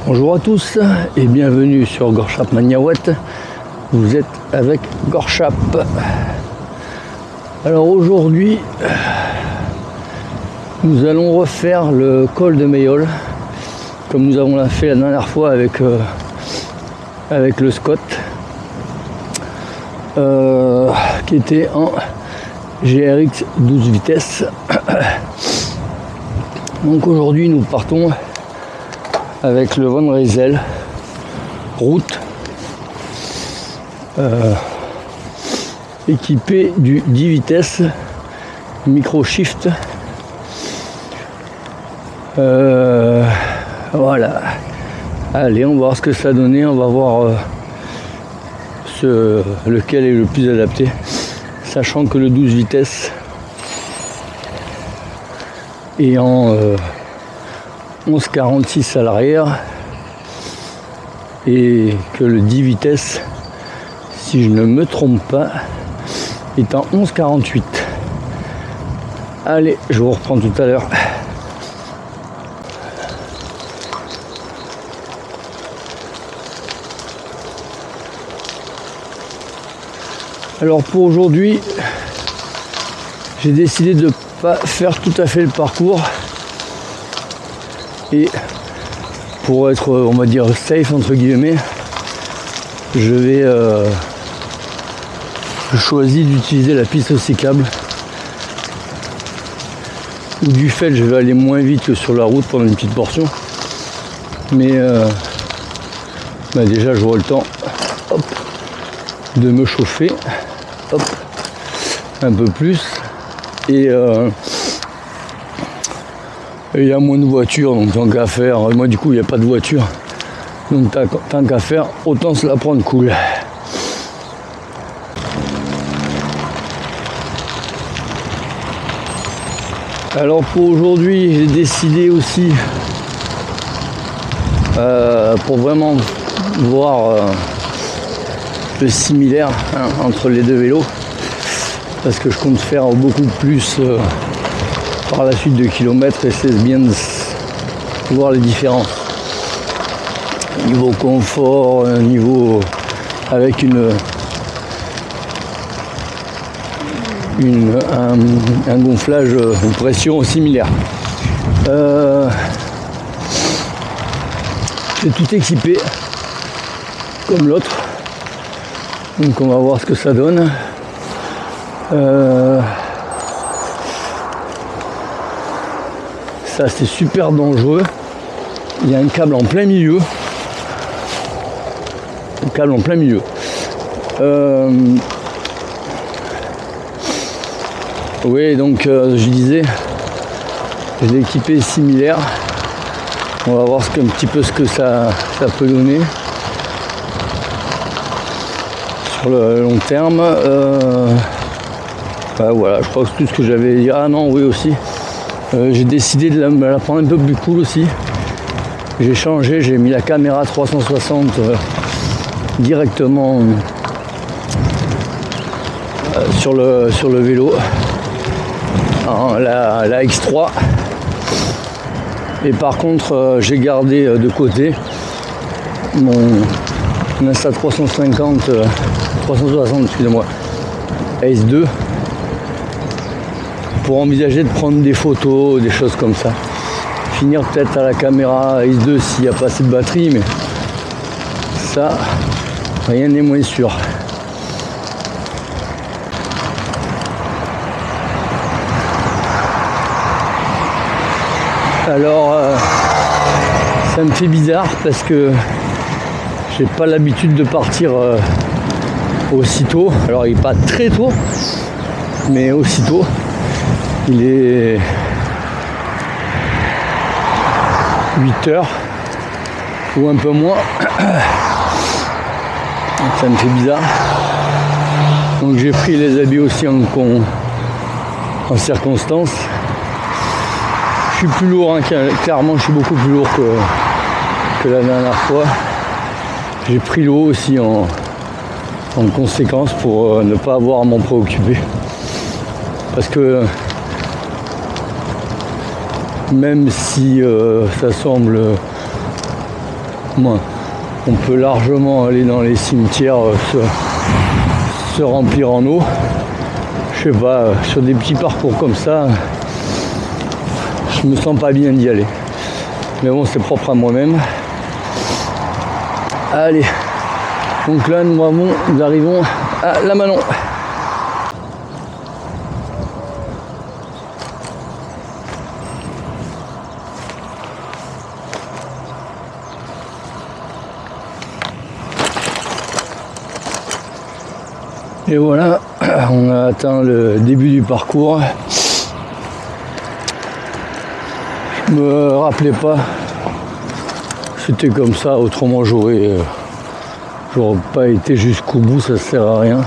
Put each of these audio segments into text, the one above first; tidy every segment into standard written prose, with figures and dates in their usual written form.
Bonjour à tous et bienvenue sur Gorchap Maniawet. Vous êtes avec Gorchap. Alors aujourd'hui, nous allons refaire le col de Mayol comme nous avons fait la dernière fois avec le Scott qui était en GRX 12 vitesses. Donc aujourd'hui nous partons avec le Von Rysel route équipé du 10 vitesses micro shift. Voilà, allez, on va voir ce que ça a donné, on va voir lequel est le plus adapté, sachant que le 12 vitesses est en 11,46 à l'arrière et que le 10 vitesses, si je ne me trompe pas, est en 11,48. Allez, je vous reprends tout à l'heure. Alors pour aujourd'hui, j'ai décidé de ne pas faire tout à fait le parcours. Et pour être, on va dire, safe entre guillemets, je choisis d'utiliser la piste cyclable. Ou du fait, je vais aller moins vite que sur la route pendant une petite portion. Mais déjà, j'aurai le temps de me chauffer un peu plus. Et il y a moins de voitures, donc tant qu'à faire, moi du coup il n'y a pas de voiture, donc tant qu'à faire, autant se la prendre cool. Alors pour aujourd'hui, j'ai décidé aussi, pour vraiment voir le similaire entre les deux vélos, parce que je compte faire beaucoup plus par la suite de kilomètres et c'est bien de voir les différences. Niveau confort, niveau avec un gonflage, une pression similaire. C'est tout équipé comme l'autre. Donc on va voir ce que ça donne. Ça c'est super dangereux. Il y a un câble en plein milieu. Oui, donc je disais, je l'ai équipé similaire. On va voir un petit peu ce que ça peut donner sur le long terme. Voilà, je crois que c'est tout ce que j'avais à dire. Ah non, oui aussi. J'ai décidé de me la prendre un peu plus cool aussi. J'ai changé, j'ai mis la caméra 360 directement sur le vélo, la X3. Et par contre, j'ai gardé de côté mon Insta 360, excusez-moi, Ace 2. Pour envisager de prendre des photos, des choses comme ça. Finir peut-être à la caméra X2 s'il n'y a pas assez de batterie, mais ça, rien n'est moins sûr. Alors, ça me fait bizarre parce que j'ai pas l'habitude de partir aussitôt. Alors, il n'est pas très tôt, mais aussitôt. Il est 8h ou un peu moins. Donc ça me fait bizarre. Donc j'ai pris les habits aussi en circonstance. Je suis plus lourd, clairement je suis beaucoup plus lourd que la dernière fois. J'ai pris l'eau aussi en conséquence pour ne pas avoir à m'en préoccuper. Parce que même si ça semble Moi, on peut largement aller dans les cimetières se remplir en eau. Je sais pas, sur des petits parcours comme ça, je me sens pas bien d'y aller. Mais bon, c'est propre à moi-même. Allez, donc là nous arrivons à la Manon. Et voilà, on a atteint le début du parcours. Je me rappelais pas, c'était comme ça, autrement j'aurais pas été jusqu'au bout, ça sert à rien.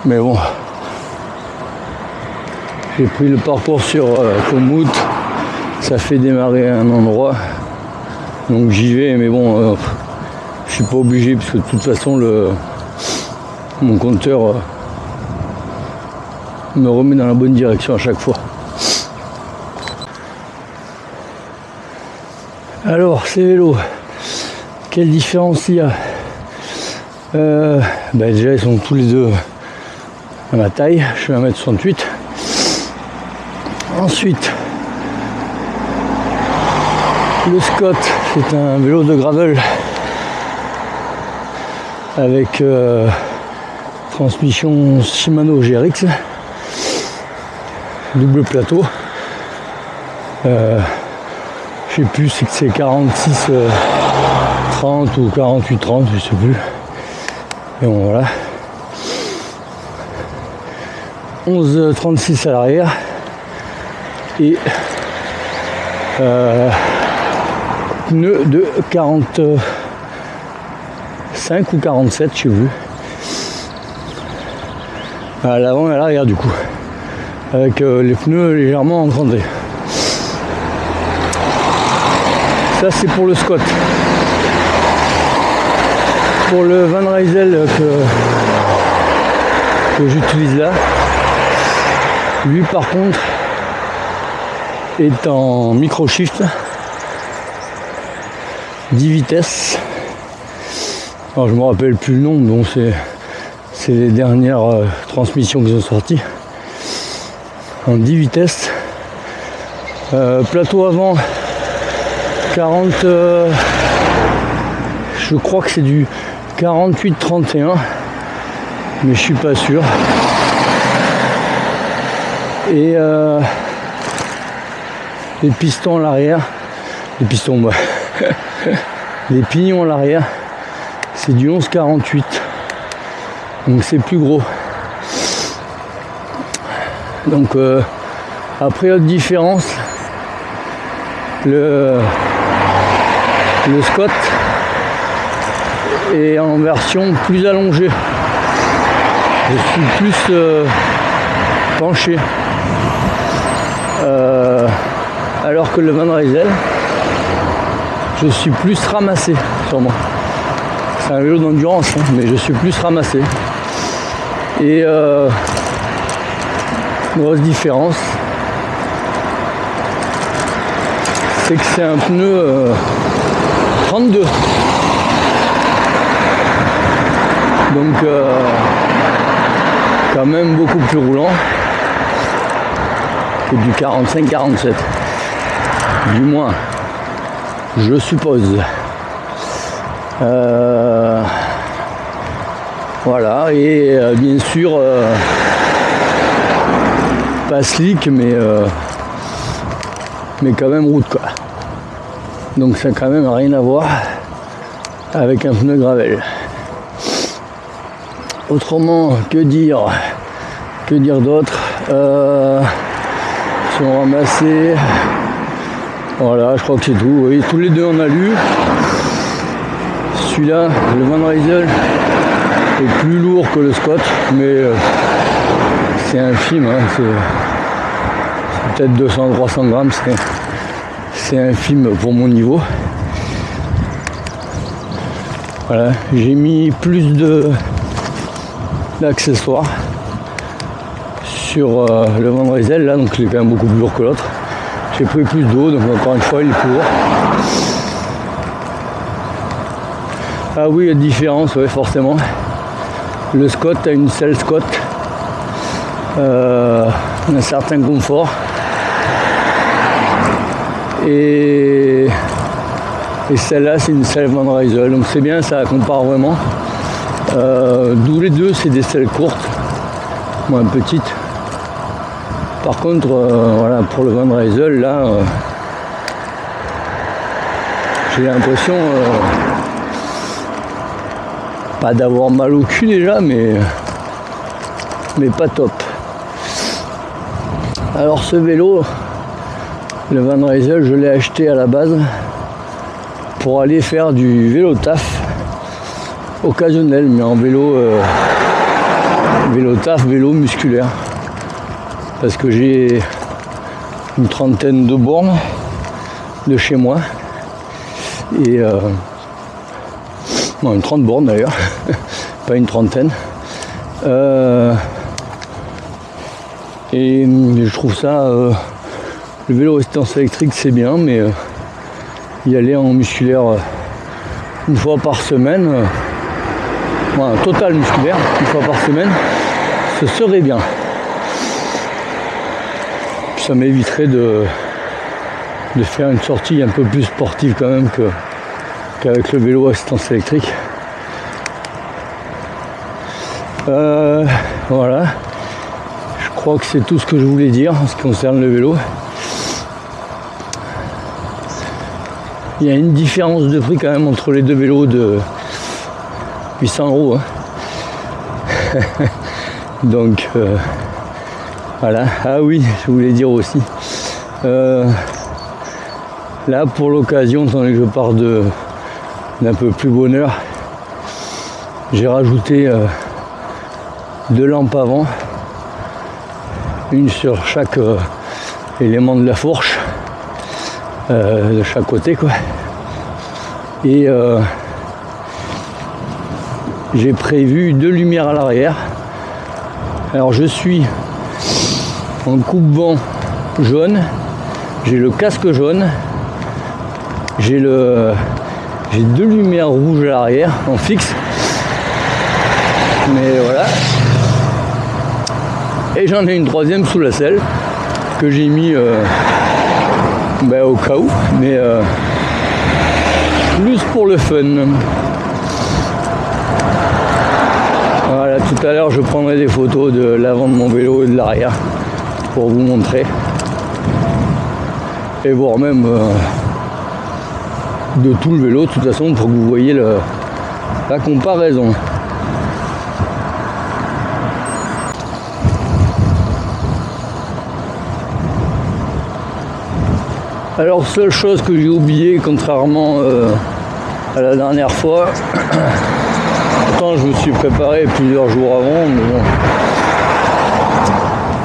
Mais bon, j'ai pris le parcours sur Komoot, ça fait démarrer un endroit, donc j'y vais, mais bon, je suis pas obligé parce que de toute façon mon compteur me remet dans la bonne direction à chaque fois. Alors ces vélos, quelle différence il y a? Déjà ils sont tous les deux à ma taille, je suis 1m68. Ensuite le Scott, c'est un vélo de gravel avec transmission Shimano GRX, double plateau. Je sais plus si c'est 46 30 ou 48 30, je sais plus. Et bon voilà. 11 36 à l'arrière et pneus de 45 ou 47, je sais plus. À l'avant et à l'arrière du coup, avec les pneus légèrement encrandés. Ça c'est pour le Scott. Pour le Van Rysel que j'utilise là, lui par contre est en micro shift 10 vitesses. Alors je me rappelle plus le nom, donc c'est les dernières transmissions qu'ils ont sorties en 10 vitesses. Plateau avant 40, je crois que c'est du 48-31, mais je suis pas sûr. Et les pistons à l'arrière, les pignons à l'arrière, c'est du 11-48, donc c'est plus gros. Donc après autre différence, le Scott est en version plus allongée. Je suis plus penché. Alors que le Van Rysel, je suis plus ramassé sur moi. C'est un vélo d'endurance, hein, mais je suis plus ramassé. Et grosse différence, c'est que c'est un pneu 32. Donc quand même beaucoup plus roulant que du 45-47. Du moins, je suppose. Voilà, et bien sûr pas slick, mais quand même route quoi. Donc ça n'a quand même rien à voir avec un pneu gravel. Autrement, que dire d'autre? Ils sont ramassés. Voilà, je crois que c'est tout. Vous voyez, tous les deux on a lu. Celui-là, le Van Rysel, est plus lourd que le Scott, mais c'est infime, hein, c'est peut-être 200-300 grammes, c'est infime pour mon niveau. Voilà, j'ai mis plus d'accessoires sur le Van Rysel là, donc il est quand même beaucoup plus lourd que l'autre. J'ai pris plus d'eau, donc encore une fois il est plus lourd. Ah oui, il y a une différence, ouais, forcément. Le Scott a une selle Scott, un certain confort. Et celle-là, c'est une selle Van Rysel, donc c'est bien, ça compare vraiment. D'où les deux, c'est des selles courtes, moins petites. Par contre, voilà, pour le Van Rysel, là, j'ai l'impression pas d'avoir mal au cul déjà, mais pas top. Alors ce vélo, le Van Rysel, je l'ai acheté à la base pour aller faire du vélo taf occasionnel, mais en vélo taf, vélo musculaire. Parce que j'ai une trentaine de bornes de chez moi. Et non, une 30 bornes d'ailleurs, pas une trentaine. Et je trouve ça, le vélo résistance électrique c'est bien, mais y aller en musculaire une fois par semaine, total musculaire, une fois par semaine, ce serait bien. Ça m'éviterait de faire une sortie un peu plus sportive quand même qu'avec le vélo assistance électrique. Voilà. Je crois que c'est tout ce que je voulais dire en ce qui concerne le vélo. Il y a une différence de prix quand même entre les deux vélos de 800 €. Hein. Donc voilà. Ah oui, je voulais dire aussi. Là pour l'occasion, étant donné que je pars d'un peu plus bonheur, j'ai rajouté 2 lampes avant, une sur chaque élément de la fourche, de chaque côté quoi. Et j'ai prévu 2 lumières à l'arrière. Alors je suis en coupe-vent jaune, j'ai le casque jaune, j'ai 2 lumières rouges à l'arrière en fixe, mais voilà, et j'en ai une 3e sous la selle que j'ai mis au cas où, mais plus pour le fun. Voilà, tout à l'heure je prendrai des photos de l'avant de mon vélo et de l'arrière pour vous montrer, et voire même de tout le vélo de toute façon pour que vous voyez la comparaison. Alors seule chose que j'ai oublié, contrairement à la dernière fois, pourtant je me suis préparé plusieurs jours avant, mais bon,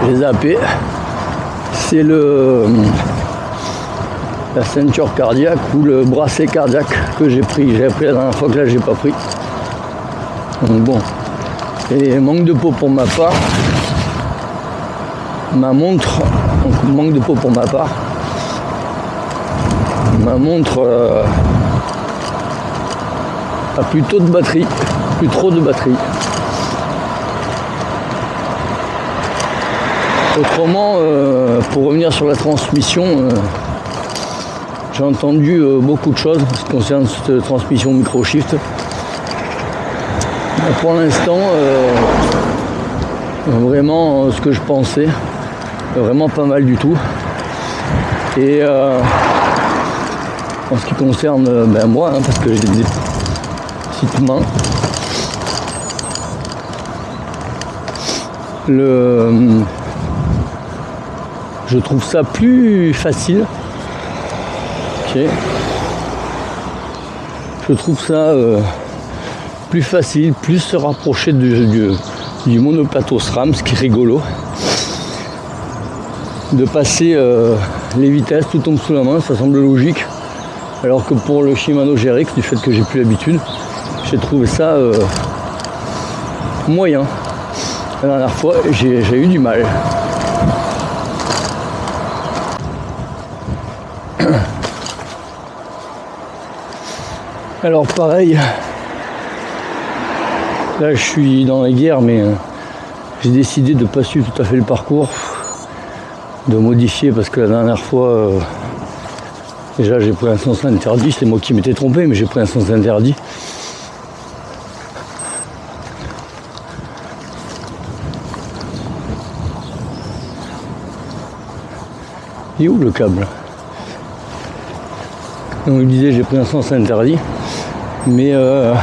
j'ai zappé, c'est la ceinture cardiaque ou le bracelet cardiaque que j'ai pris. J'avais pris la dernière fois, que là j'ai pas pris. Donc bon. Et manque de peau pour ma part. Ma montre, donc manque de peau pour ma part. Ma montre a plus trop de batterie. Autrement, pour revenir sur la transmission, j'ai entendu beaucoup de choses en ce qui concerne cette transmission micro-shift. Pour l'instant, vraiment ce que je pensais, vraiment pas mal du tout. Et en ce qui concerne moi, parce que j'ai des petites mains, je trouve ça plus facile. Je trouve ça plus facile, plus se rapprocher du monoplateau SRAM, ce qui est rigolo. De passer les vitesses, tout tombe sous la main, ça semble logique. Alors que pour le Shimano GRX, du fait que j'ai plus l'habitude, j'ai trouvé ça moyen. La dernière fois, j'ai eu du mal. Alors pareil, là je suis dans la guerre, mais j'ai décidé de ne pas suivre tout à fait le parcours, de modifier, parce que la dernière fois, déjà j'ai pris un sens interdit, c'est moi qui m'étais trompé, mais j'ai pris un sens interdit. Il est où le câble? Donc il disait j'ai pris un sens interdit, mais en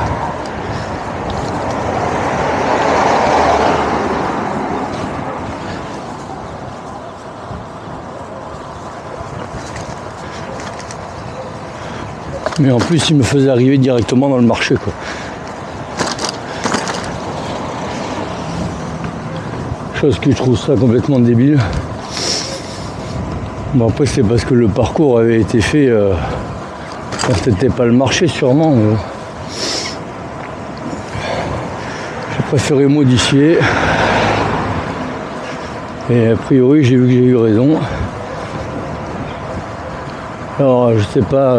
plus il me faisait arriver directement dans le marché, quoi. Chose que je trouve ça complètement débile. Bon après c'est parce que le parcours avait été fait quand c'était pas le marché sûrement. J'ai préféré modifier. Et a priori j'ai vu que j'ai eu raison. Alors je sais pas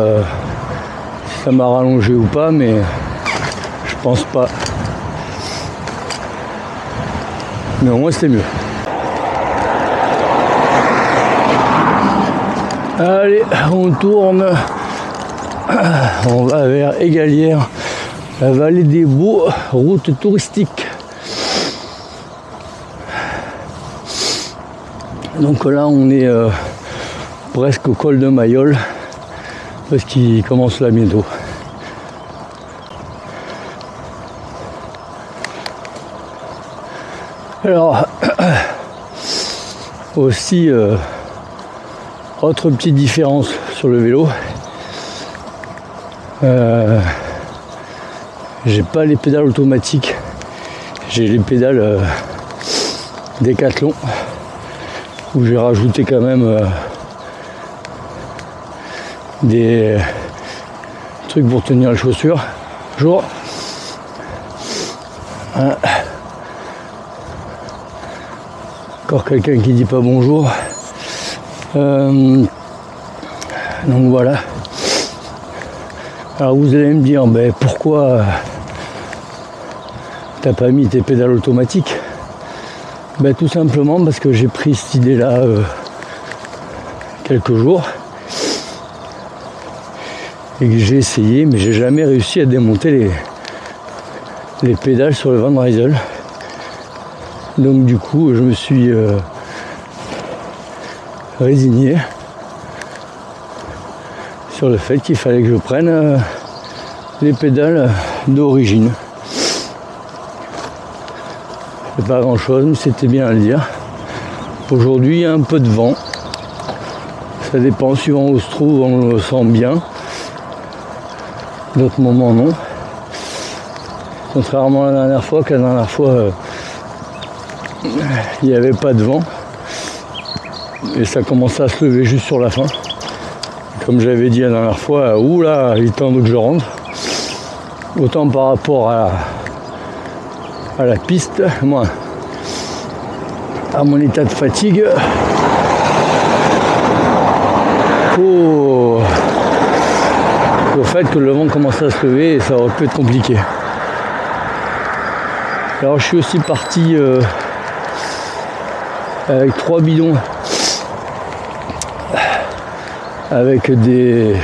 si ça m'a rallongé ou pas, mais je pense pas. Mais au moins c'était mieux. Allez, on tourne, on va vers Égalières, la vallée des Baux, route touristique. Donc là on est presque au col de Mayol, parce qu'il commence là bientôt. Alors, aussi... autre petite différence sur le vélo, j'ai pas les pédales automatiques, j'ai les pédales Décathlon, où j'ai rajouté quand même des trucs pour tenir les chaussures. Bonjour. Encore quelqu'un qui dit pas bonjour. Donc voilà. Alors vous allez me dire, ben pourquoi t'as pas mis tes pédales automatiques? Ben tout simplement parce que j'ai pris cette idée là quelques jours et que j'ai essayé, mais j'ai jamais réussi à démonter les pédales sur le Van Rysel. Donc du coup je me suis résigné sur le fait qu'il fallait que je prenne les pédales d'origine. C'est pas grand chose, mais c'était bien à le dire. Aujourd'hui il y a un peu de vent, ça dépend, suivant où on se trouve on le sent bien, d'autres moments non, contrairement à la dernière fois, il n'y avait pas de vent et ça commençait à se lever juste sur la fin. Comme j'avais dit la dernière fois, oula, il est temps que je rentre. Autant par rapport à la piste, moi, à mon état de fatigue, au fait que le vent commençait à se lever et ça aurait pu être compliqué. Alors je suis aussi parti avec 3 bidons avec des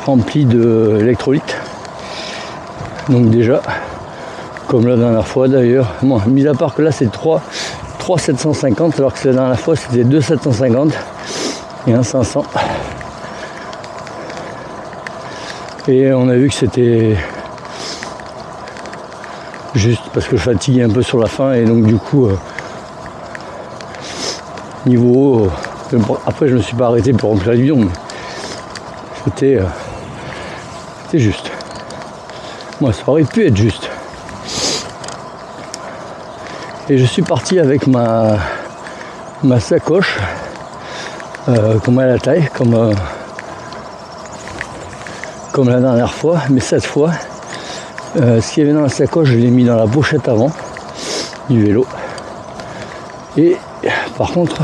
remplis d'électrolytes. Donc déjà, comme la dernière fois d'ailleurs, bon, mis à part que là c'est 3 750 alors que la dernière fois c'était 2 750 et un 500. Et on a vu que c'était juste parce que je fatiguais un peu sur la fin et donc du coup niveau après je me suis pas arrêté pour remplir le bidon, mais c'était juste. Moi ça aurait pu être juste. Et je suis parti avec ma sacoche comme à la taille, comme la dernière fois, mais cette fois ce qu'il y avait dans la sacoche je l'ai mis dans la pochette avant du vélo. Et par contre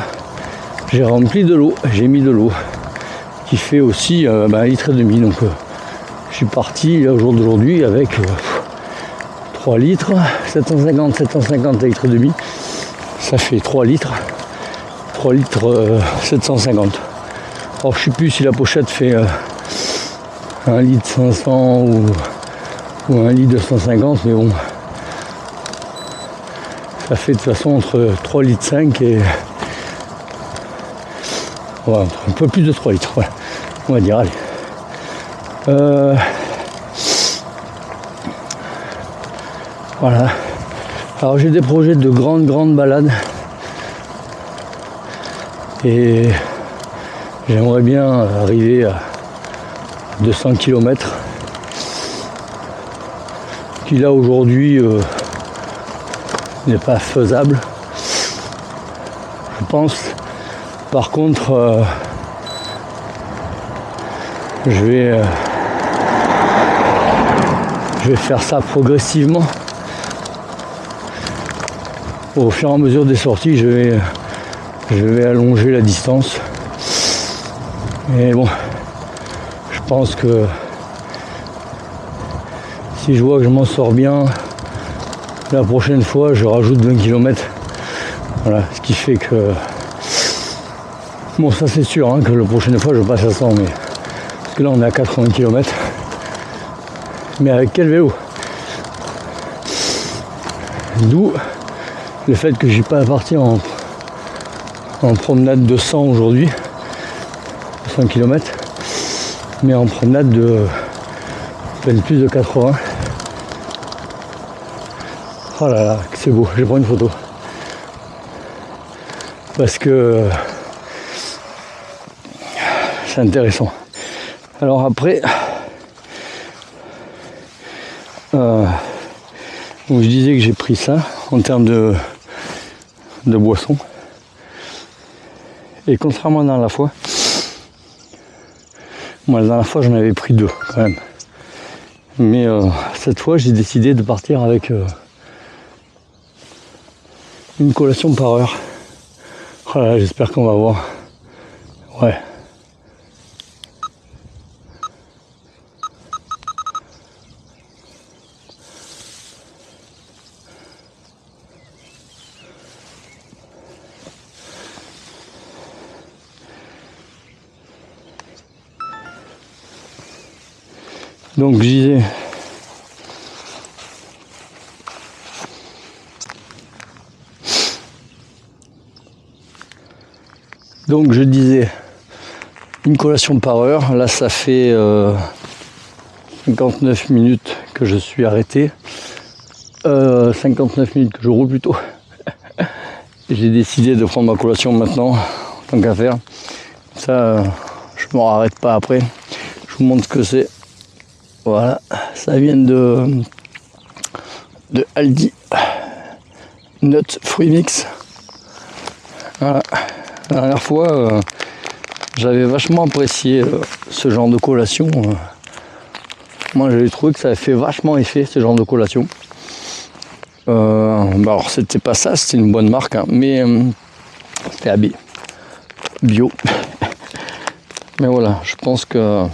j'ai rempli de l'eau, j'ai mis de l'eau. qui fait aussi 1,5 litre. Donc je suis parti au jour d'aujourd'hui avec 3 litres, 750 litres demi, ça fait 3 litres, 750. Alors je sais plus si la pochette fait 1 litre 500 ou 1 litre 250, mais bon, ça fait de toute façon entre 3 litres 5 et voilà, un peu plus de 3 litres, voilà, on va dire, allez. Voilà. Alors j'ai des projets de grandes balades et j'aimerais bien arriver à 200 km qui là aujourd'hui n'est pas faisable, je pense. Par contre je vais faire ça progressivement. Au fur et à mesure des sorties, je vais allonger la distance. Et bon, je pense que si je vois que je m'en sors bien, la prochaine fois, je rajoute 20 km. Voilà, ce qui fait que... Bon, ça c'est sûr, hein, que la prochaine fois, je passe à 100, mais... Parce que là, on est à 80 km. Mais avec quel vélo? D'où le fait que j'ai pas parti en promenade de 100 aujourd'hui, 100 km, mais en promenade de peine plus de 80. Oh là là, c'est beau, je vais prendre une photo. Parce que c'est intéressant. Alors après, donc je disais que j'ai pris ça en termes de boisson. Et contrairement à la dernière fois, moi la dernière fois j'en avais pris 2 quand même. Mais cette fois j'ai décidé de partir avec une collation par heure. Voilà, j'espère qu'on va voir. Ouais. Donc je disais, une collation par heure. Là ça fait 59 minutes que je suis arrêté, 59 minutes que je roule plutôt. J'ai décidé de prendre ma collation maintenant, tant qu'à faire. Ça, je ne m'en arrête pas après. Je vous montre ce que c'est. Voilà, ça vient de Aldi, Nut Fruit Mix. Voilà. La dernière fois, j'avais vachement apprécié ce genre de collation. Moi, j'avais trouvé que ça avait fait vachement effet, ce genre de collation. Alors, c'était pas ça, c'était une bonne marque, hein, mais c'était AB, bio. Mais voilà, je pense que